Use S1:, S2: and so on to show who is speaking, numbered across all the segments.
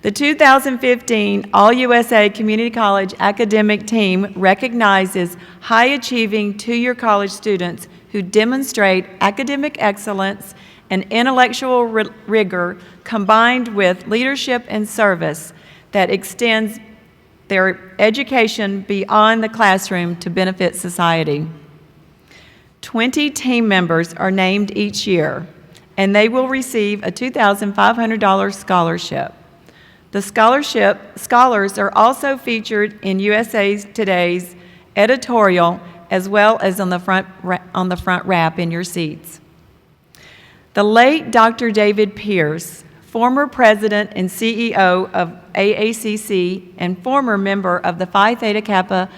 S1: The 2015 All-USA Community College Academic Team recognizes high-achieving two-year college students who demonstrate academic excellence and intellectual rigor combined with leadership and service that extends their education beyond the classroom to benefit society. 20 team members are named each year, and they will receive a $2,500 scholarship. The scholars are also featured in USA Today's editorial as well as on the front wrap in your seats. The late Dr. David Pierce, former president and CEO of AACC and former member of the Phi Theta Kappa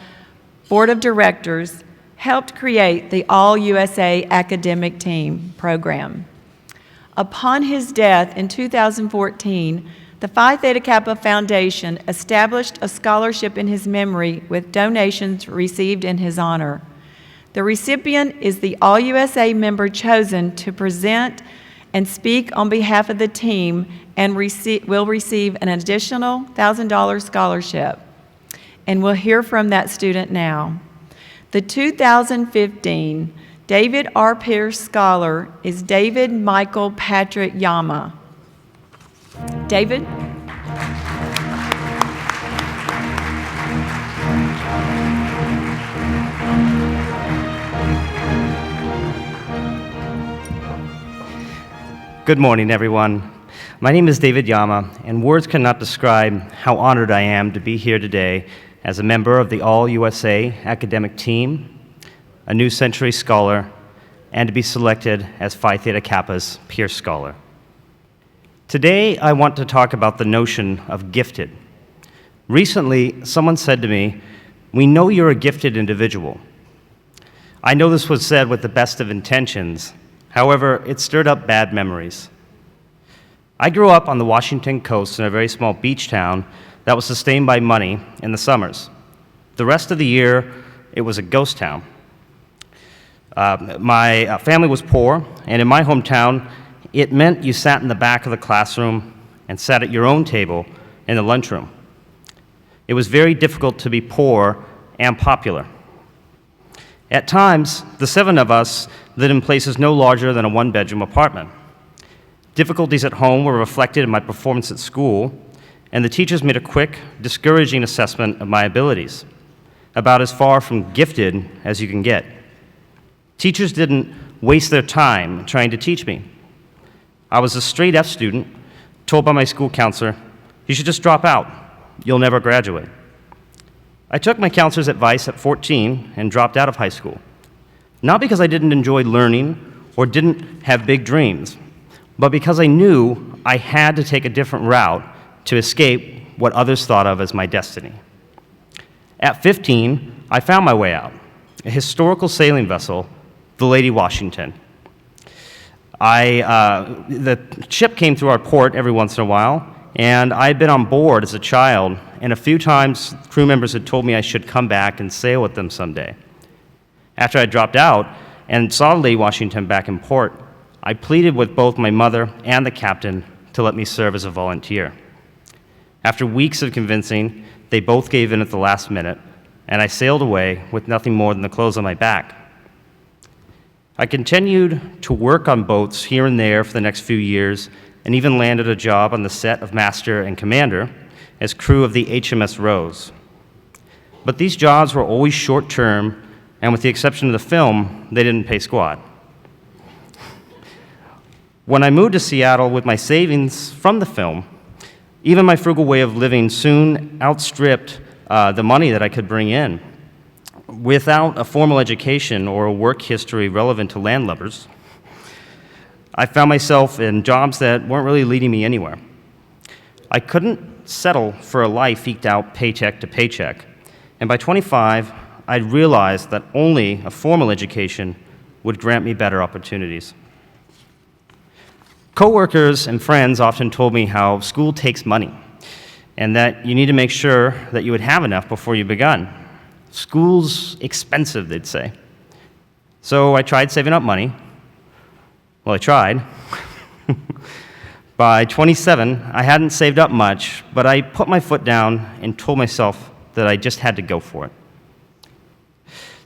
S1: Board of Directors, helped create the All-USA Academic Team program. Upon his death in 2014, the Phi Theta Kappa Foundation established a scholarship in his memory with donations received in his honor. The recipient is the All-USA member chosen to present and speak on behalf of the team and will receive an additional $1,000 scholarship. And we'll hear from that student now. The 2015 David R. Pierce Scholar is David Michael Patrick Yama. David?
S2: Good morning, everyone. My name is David Yama, and words cannot describe how honored I am to be here today as a member of the All-USA Academic Team, a New Century Scholar, and to be selected as Phi Theta Kappa's Pierce Scholar. Today, I want to talk about the notion of gifted. Recently, someone said to me, "We know you're a gifted individual." I know this was said with the best of intentions. However, it stirred up bad memories. I grew up on the Washington coast in a very small beach town that was sustained by money in the summers. The rest of the year, it was a ghost town. My family was poor, and in my hometown, it meant you sat in the back of the classroom and sat at your own table in the lunchroom. It was very difficult to be poor and popular. At times, the 7 of us lived in places no larger than a one-bedroom apartment. Difficulties at home were reflected in my performance at school, and the teachers made a quick, discouraging assessment of my abilities, about as far from gifted as you can get. Teachers didn't waste their time trying to teach me. I was a straight F student, told by my school counselor, "You should just drop out. You'll never graduate." I took my counselor's advice at 14 and dropped out of high school. Not because I didn't enjoy learning or didn't have big dreams, but because I knew I had to take a different route to escape what others thought of as my destiny. At 15, I found my way out, a historical sailing vessel, the Lady Washington. The ship came through our port every once in a while, and I had been on board as a child, and a few times crew members had told me I should come back and sail with them someday. After I dropped out and saw Lady Washington back in port, I pleaded with both my mother and the captain to let me serve as a volunteer. After weeks of convincing, they both gave in at the last minute, and I sailed away with nothing more than the clothes on my back. I continued to work on boats here and there for the next few years, and even landed a job on the set of Master and Commander as crew of the HMS Rose. But these jobs were always short-term, and with the exception of the film, they didn't pay squat. When I moved to Seattle with my savings from the film, even my frugal way of living soon outstripped the money that I could bring in. Without a formal education or a work history relevant to landlubbers, I found myself in jobs that weren't really leading me anywhere. I couldn't settle for a life eked out paycheck to paycheck, and by 25, I'd realized that only a formal education would grant me better opportunities. Coworkers and friends often told me how school takes money, and that you need to make sure that you would have enough before you begun. School's expensive, they'd say. So I tried saving up money. Well, I tried. By 27, I hadn't saved up much, but I put my foot down and told myself that I just had to go for it.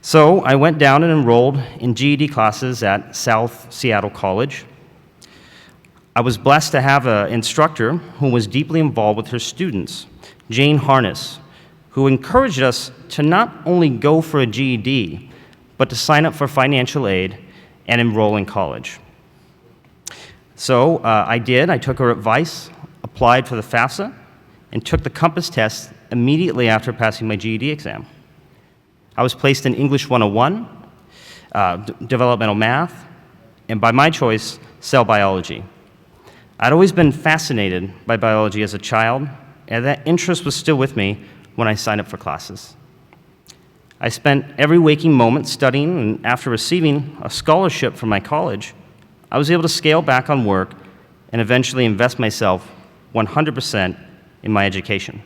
S2: So I went down and enrolled in GED classes at South Seattle College. I was blessed to have an instructor who was deeply involved with her students, Jane Harness, who encouraged us to not only go for a GED, but to sign up for financial aid and enroll in college. So I did. I took her advice, applied for the FAFSA, and took the Compass test immediately after passing my GED exam. I was placed in English 101, developmental math, and by my choice, cell biology. I'd always been fascinated by biology as a child, and that interest was still with me when I signed up for classes. I spent every waking moment studying, and after receiving a scholarship from my college, I was able to scale back on work and eventually invest myself 100% in my education.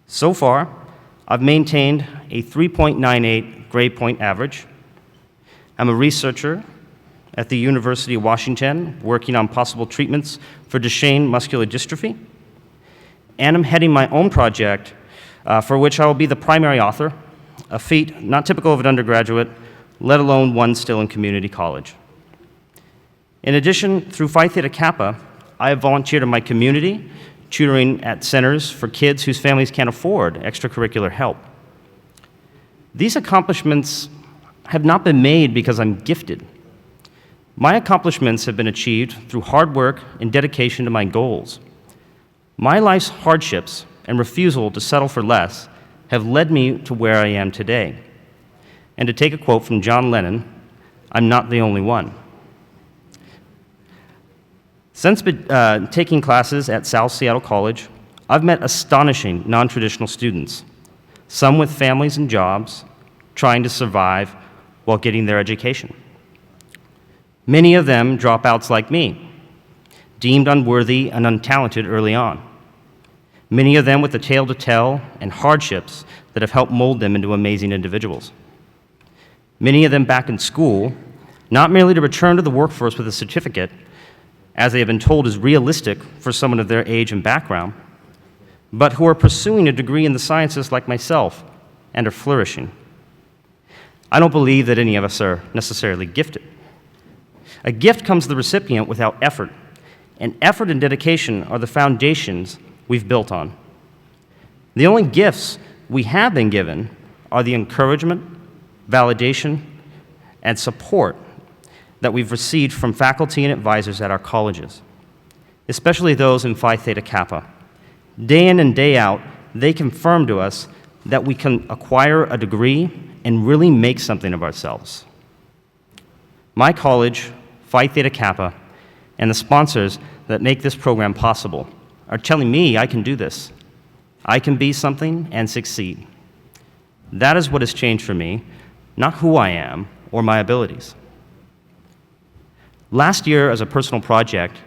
S2: So far, I've maintained a 3.98 grade point average. I'm a researcher at the University of Washington working on possible treatments for Duchenne muscular dystrophy. And I'm heading my own project for which I will be the primary author, a feat not typical of an undergraduate, let alone one still in community college. In addition, through Phi Theta Kappa, I have volunteered in my community, tutoring at centers for kids whose families can't afford extracurricular help. These accomplishments have not been made because I'm gifted. My accomplishments have been achieved through hard work and dedication to my goals. My life's hardships and refusal to settle for less have led me to where I am today. And to take a quote from John Lennon, I'm not the only one. Since taking classes at South Seattle College, I've met astonishing non-traditional students, some with families and jobs, trying to survive while getting their education. Many of them dropouts like me, deemed unworthy and untalented early on. Many of them with a tale to tell and hardships that have helped mold them into amazing individuals. Many of them back in school, not merely to return to the workforce with a certificate, as they have been told is realistic for someone of their age and background, but who are pursuing a degree in the sciences like myself and are flourishing. I don't believe that any of us are necessarily gifted. A gift comes to the recipient without effort, and effort and dedication are the foundations we've built on. The only gifts we have been given are the encouragement, validation, and support that we've received from faculty and advisors at our colleges, especially those in Phi Theta Kappa. Day in and day out, they confirm to us that we can acquire a degree and really make something of ourselves. My college, Phi Theta Kappa, and the sponsors that make this program possible are telling me I can do this. I can be something and succeed. That is what has changed for me, not who I am or my abilities. Last year, as a personal project,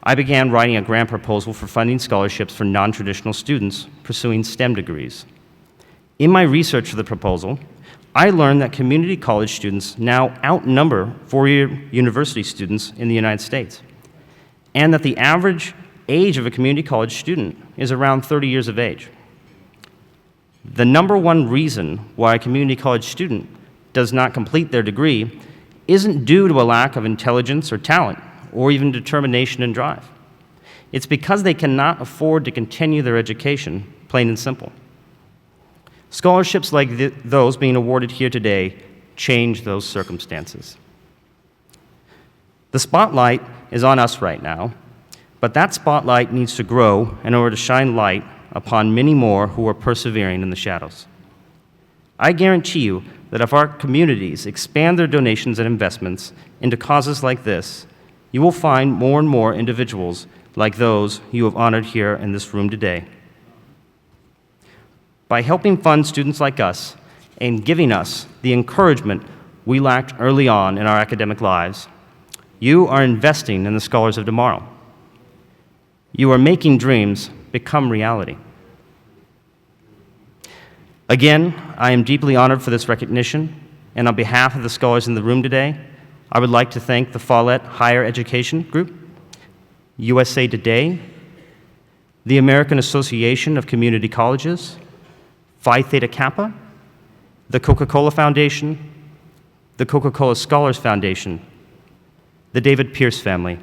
S2: I began writing a grant proposal for funding scholarships for non-traditional students pursuing STEM degrees. In my research for the proposal, I learned that community college students now outnumber four-year university students in the United States, and that the average age of a community college student is around 30 years of age. The number one reason why a community college student does not complete their degree isn't due to a lack of intelligence or talent, or even determination and drive. It's because they cannot afford to continue their education, plain and simple. Scholarships like those being awarded here today change those circumstances. The spotlight is on us right now, but that spotlight needs to grow in order to shine light upon many more who are persevering in the shadows. I guarantee you that if our communities expand their donations and investments into causes like this, you will find more and more individuals like those you have honored here in this room today. By helping fund students like us and giving us the encouragement we lacked early on in our academic lives, you are investing in the scholars of tomorrow. You are making dreams become reality. Again, I am deeply honored for this recognition, and on behalf of the scholars in the room today, I would like to thank the Follett Higher Education Group, USA Today, the American Association of Community Colleges, Phi Theta Kappa, the Coca-Cola Foundation, the Coca-Cola Scholars Foundation, the David Pierce family,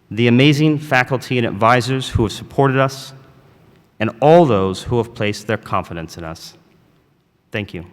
S2: the amazing faculty and advisors who have supported us, and all those who have placed their confidence in us. Thank you.